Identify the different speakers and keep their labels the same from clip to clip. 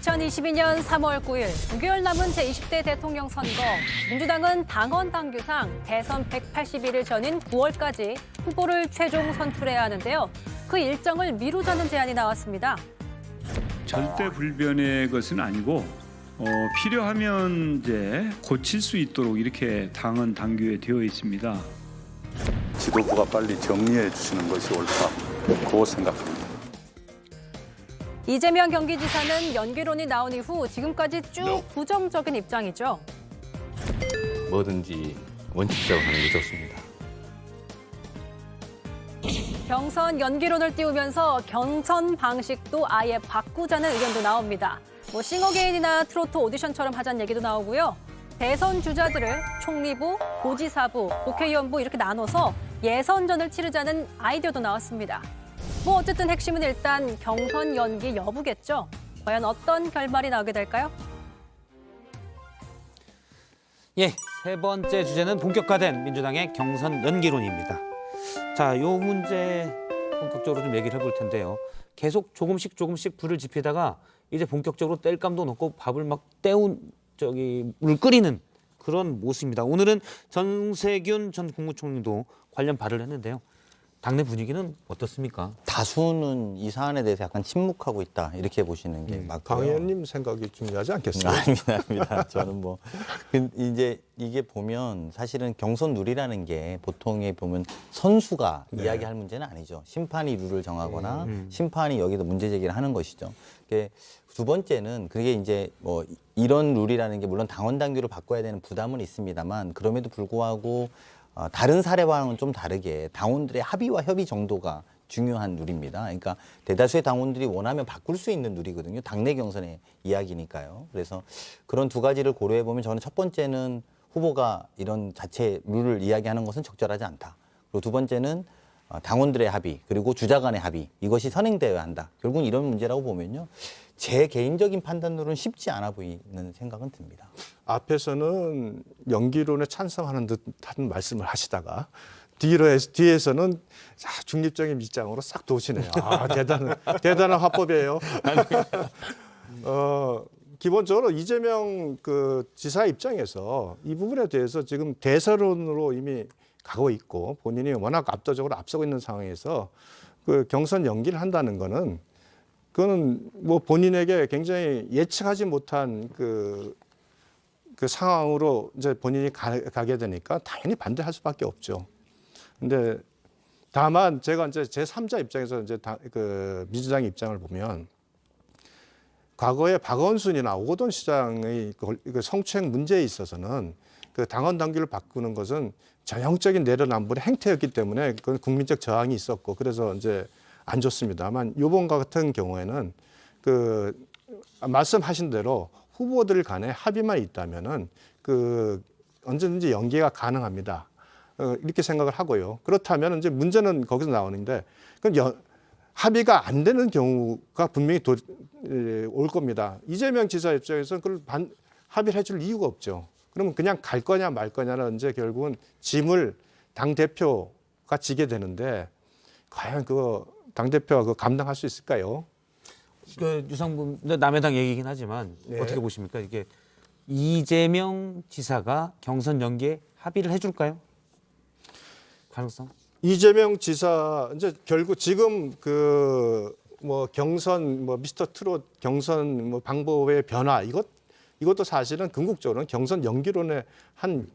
Speaker 1: 2022년 3월 9일 9개월 남은 제20대 대통령 선거. 민주당은 당원 당규상 대선 180일을 전인 9월까지 후보를 최종 선출해야 하는데요. 그 일정을 미루자는 제안이 나왔습니다.
Speaker 2: 절대 불변의 것은 아니고 필요하면 이제 고칠 수 있도록 이렇게 당헌 당규에 되어 있습니다.
Speaker 3: 지도부가 빨리 정리해 주시는 것이 옳다고 생각합니다.
Speaker 1: 이재명 경기지사는 연기론이 나온 이후 지금까지 쭉 부정적인 입장이죠.
Speaker 4: 뭐든지 원칙적으로 하는 게 좋습니다.
Speaker 1: 경선 연기론을 띄우면서 경선 방식도 아예 바꾸자는 의견도 나옵니다. 싱어게인이나 트로트 오디션처럼 하자는 얘기도 나오고요. 대선 주자들을 총리부, 도지사부, 국회의원부 이렇게 나눠서 예선전을 치르자는 아이디어도 나왔습니다. 어쨌든 핵심은 일단 경선 연기 여부겠죠. 과연 어떤 결말이 나오게 될까요?
Speaker 5: 예, 세 번째 주제는 본격화된 민주당의 경선 연기론입니다. 자, 요 문제 본격적으로 좀 얘기를 해볼 텐데요. 계속 조금씩 불을 지피다가 이제 본격적으로 뗄감도 넣고 밥을 막 물 끓이는 그런 모습입니다. 오늘은 전세균 전 국무총리도 관련 발언을 했는데요. 당내 분위기는 어떻습니까?
Speaker 6: 다수는 이 사안에 대해서 약간 침묵하고 있다 이렇게 보시는 게 맞고요.
Speaker 7: 강 의원님 생각이 중요하지 않겠어요?
Speaker 6: 아닙니다. 저는 이제 이게 보면 사실은 경선 룰이라는 게 보통에 보면 선수가 이야기할 문제는 아니죠. 심판이 룰을 정하거나 심판이 여기도 문제 제기를 하는 것이죠. 두 번째는 그게 이제 이런 룰이라는 게 물론 당원 당규를 바꿔야 되는 부담은 있습니다만 그럼에도 불구하고 다른 사례와는 좀 다르게 당원들의 합의와 협의 정도가 중요한 룰입니다. 그러니까 대다수의 당원들이 원하면 바꿀 수 있는 룰이거든요. 당내 경선의 이야기니까요. 그래서 그런 두 가지를 고려해 보면 저는 첫 번째는 후보가 이런 자체 룰을 이야기하는 것은 적절하지 않다. 그리고 두 번째는 당원들의 합의 그리고 주자 간의 합의 이것이 선행되어야 한다. 결국은 이런 문제라고 보면요. 제 개인적인 판단으로는 쉽지 않아 보이는 생각은 듭니다.
Speaker 7: 앞에서는 연기론에 찬성하는 듯한 말씀을 하시다가 뒤에서는 중립적인 입장으로 싹 도시네요. 대단한 화법이에요. 기본적으로 이재명 지사 입장에서 이 부분에 대해서 지금 대선으로 이미 가고 있고 본인이 워낙 압도적으로 앞서고 있는 상황에서 경선 연기를 한다는 거는 그거는 본인에게 굉장히 예측하지 못한 그 상황으로 이제 본인이 가게 되니까 당연히 반대할 수밖에 없죠. 근데 다만 제가 이제 제3자 입장에서 이제 민주당 입장을 보면 과거에 박원순이나 오거돈 시장의 성추행 문제에 있어서는 당원 당규를 바꾸는 것은 전형적인 내로남불의 행태였기 때문에 그건 국민적 저항이 있었고 그래서 이제 안 좋습니다만 이번과 같은 경우에는 말씀하신 대로 후보들 간에 합의만 있다면은 언제든지 연기가 가능합니다. 이렇게 생각을 하고요. 그렇다면 이제 문제는 거기서 나오는데 합의가 안 되는 경우가 분명히 올 겁니다. 이재명 지사 입장에서는 그걸 합의를 해줄 이유가 없죠. 그러면 그냥 갈 거냐 말 거냐는 이제 결국은 짐을 당 대표가 지게 되는데 과연 당 대표가 감당할 수 있을까요?
Speaker 5: 유상범 남의 당 얘기긴 하지만 어떻게 보십니까? 이게 이재명 지사가 경선 연기에 합의를 해줄까요? 가능성?
Speaker 7: 이재명 지사 이제 결국 지금 경선 미스터 트롯 경선 방법의 변화 이것도 사실은 궁극적으로는 경선 연기론의 한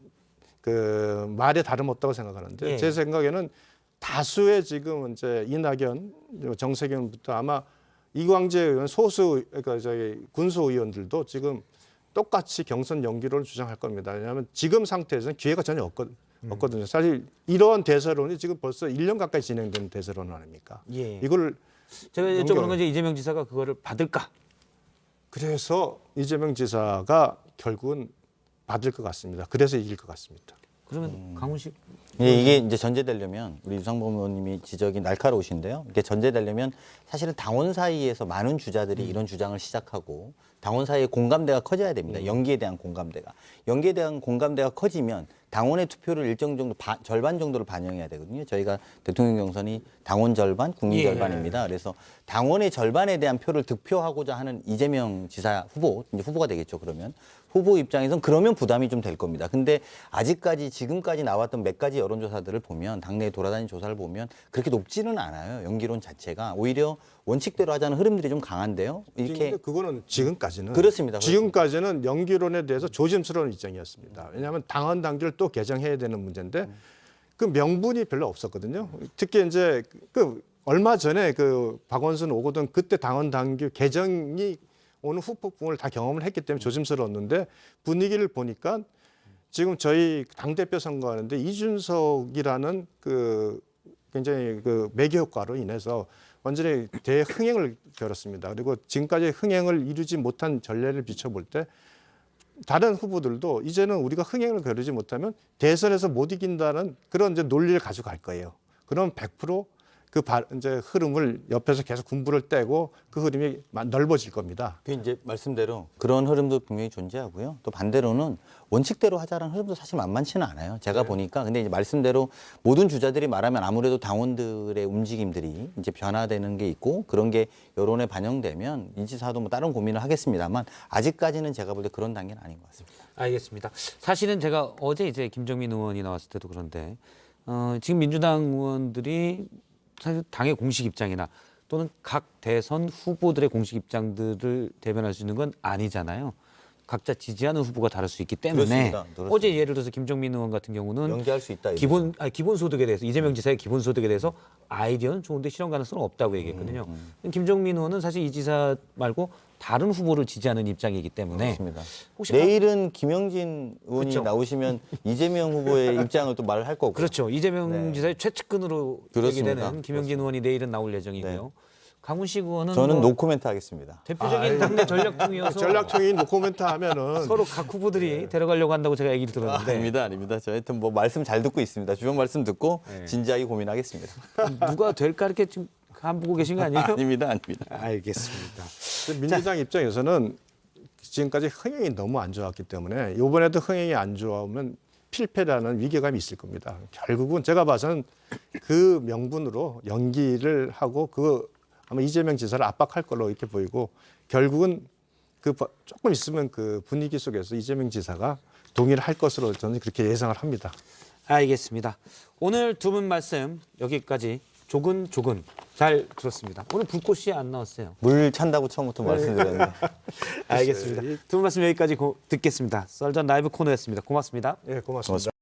Speaker 7: 말에 다름없다고 생각하는데 제 생각에는 다수의 지금 이제 이낙연, 정세균부터 아마 이광재 의원 소수 군수 의원들도 지금 똑같이 경선 연기론을 주장할 겁니다. 왜냐하면 지금 상태에서는 기회가 전혀 없거든요. 사실 이런 대세론이 지금 벌써 1년 가까이 진행된 대세론 아닙니까? 이걸
Speaker 5: 제가 여쭤보는 건 이제 이재명 지사가 그거를 받을까?
Speaker 7: 그래서 이재명 지사가 결국은 받을 것 같습니다. 그래서 이길 것 같습니다.
Speaker 5: 그러면 강훈식
Speaker 6: 이게 이제 전제되려면 우리 유상범 의원님이 지적이 날카로우신데요. 이게 전제되려면 사실은 당원 사이에서 많은 주자들이 이런 주장을 시작하고 당원 사이의 공감대가 커져야 됩니다. 연기에 대한 공감대가. 연기에 대한 공감대가 커지면 당원의 투표를 일정 정도 절반 정도를 반영해야 되거든요. 저희가 대통령 경선이 당원 절반, 국민
Speaker 5: 예.
Speaker 6: 절반입니다. 그래서 당원의 절반에 대한 표를 득표하고자 하는 이재명 지사 후보, 이제 후보가 되겠죠. 그러면 후보 입장에선 그러면 부담이 좀 될 겁니다. 근데 아직까지 지금까지 나왔던 몇 가지 여론조사들을 보면 당내에 돌아다니는 조사를 보면 그렇게 높지는 않아요. 연기론 자체가 오히려 원칙대로 하자는 흐름들이 좀 강한데요. 이렇게
Speaker 7: 근데 그거는 지금까지는
Speaker 6: 그렇습니다.
Speaker 7: 지금까지는 연기론에 대해서 조심스러운 입장이었습니다. 왜냐하면 당헌 당규를 또 개정해야 되는 문제인데 그 명분이 별로 없었거든요. 특히 이제 그 얼마 전에 그 박원순 오거돈 그때 당헌 당규 개정이 오는 후폭풍을 다 경험을 했기 때문에 조심스러웠는데 분위기를 보니까 지금 저희 당대표 선거하는데 이준석이라는 그 굉장히 그 매개 효과로 인해서 완전히 대흥행을 겨뤘습니다. 그리고 지금까지 흥행을 이루지 못한 전례를 비춰볼 때 다른 후보들도 이제는 우리가 흥행을 겨루지 못하면 대선에서 못 이긴다는 그런 이제 논리를 가지고 갈 거예요. 그럼 100% 그 이제 흐름을 옆에서 계속 군부를 떼고 그 흐름이 넓어질 겁니다.
Speaker 6: 그 이제 말씀대로 그런 흐름도 분명히 존재하고요. 또 반대로는 원칙대로 하자라는 흐름도 사실 만만치는 않아요. 제가 보니까 근데 이제 말씀대로 모든 주자들이 말하면 아무래도 당원들의 움직임들이 이제 변화되는 게 있고 그런 게 여론에 반영되면 이 지사도 뭐 다른 고민을 하겠습니다만 아직까지는 제가 볼 때 그런 단계는 아닌 것 같습니다.
Speaker 5: 알겠습니다. 사실은 제가 어제 이제 김정민 의원이 나왔을 때도 그런데 지금 민주당 의원들이 사실 당의 공식 입장이나 또는 각 대선 후보들의 공식 입장들을 대변할 수 있는 건 아니잖아요. 각자 지지하는 후보가 다를 수 있기 때문에
Speaker 6: 그렇습니다.
Speaker 5: 어제 예를 들어서 김정민 의원 같은 경우는
Speaker 6: 연기할 수 있다. 이거죠.
Speaker 5: 기본소득에 대해서 이재명 지사의 기본소득에 대해서 아이디어는 좋은데 실현 가능성은 없다고 얘기했거든요. 김정민 의원은 사실 이 지사 말고 다른 후보를 지지하는 입장이기 때문에
Speaker 6: 그렇습니다.
Speaker 5: 혹시
Speaker 6: 내일은 김영진 의원이
Speaker 5: 그렇죠.
Speaker 6: 나오시면 이재명 후보의 입장을 또 말을 할 거고.
Speaker 5: 그렇죠. 이재명
Speaker 6: 네.
Speaker 5: 지사의 최측근으로
Speaker 6: 그렇습니다.
Speaker 5: 얘기되는 김영진 의원이 내일은 나올 예정이고요.
Speaker 6: 네.
Speaker 5: 강훈식 의원은
Speaker 6: 저는
Speaker 5: 뭐
Speaker 6: 노코멘트 하겠습니다.
Speaker 5: 대표적인 당내 전략통이어서
Speaker 7: 전략총인 노코멘트 하면은
Speaker 5: 서로 각 후보들이 데려가려고 한다고 제가 얘기를 들었는데
Speaker 6: 아닙니다. 저 하여튼 뭐 말씀 잘 듣고 있습니다. 주변 말씀 듣고
Speaker 5: 네.
Speaker 6: 진지하게 고민하겠습니다.
Speaker 5: 누가 될까 이렇게 지금 간 보고 계신 거 아니에요?
Speaker 6: 아닙니다.
Speaker 5: 알겠습니다.
Speaker 7: 민주당 입장에서는 지금까지 흥행이 너무 안 좋았기 때문에 이번에도 흥행이 안 좋으면 필패라는 위기감이 있을 겁니다. 결국은 제가 봐서는 그 명분으로 연기를 하고 그 아마 이재명 지사를 압박할 걸로 이렇게 보이고 결국은 그 조금 있으면 그 분위기 속에서 이재명 지사가 동의를 할 것으로 저는 그렇게 예상을 합니다.
Speaker 5: 알겠습니다. 오늘 두 분 말씀 여기까지 조근조근 잘 들었습니다. 오늘 불꽃이 안 나왔어요.
Speaker 6: 물 찬다고 처음부터 말씀드렸는데.
Speaker 5: 알겠습니다. 두 분 말씀 여기까지 듣겠습니다. 썰전 라이브 코너였습니다. 고맙습니다.
Speaker 7: 예, 고맙습니다.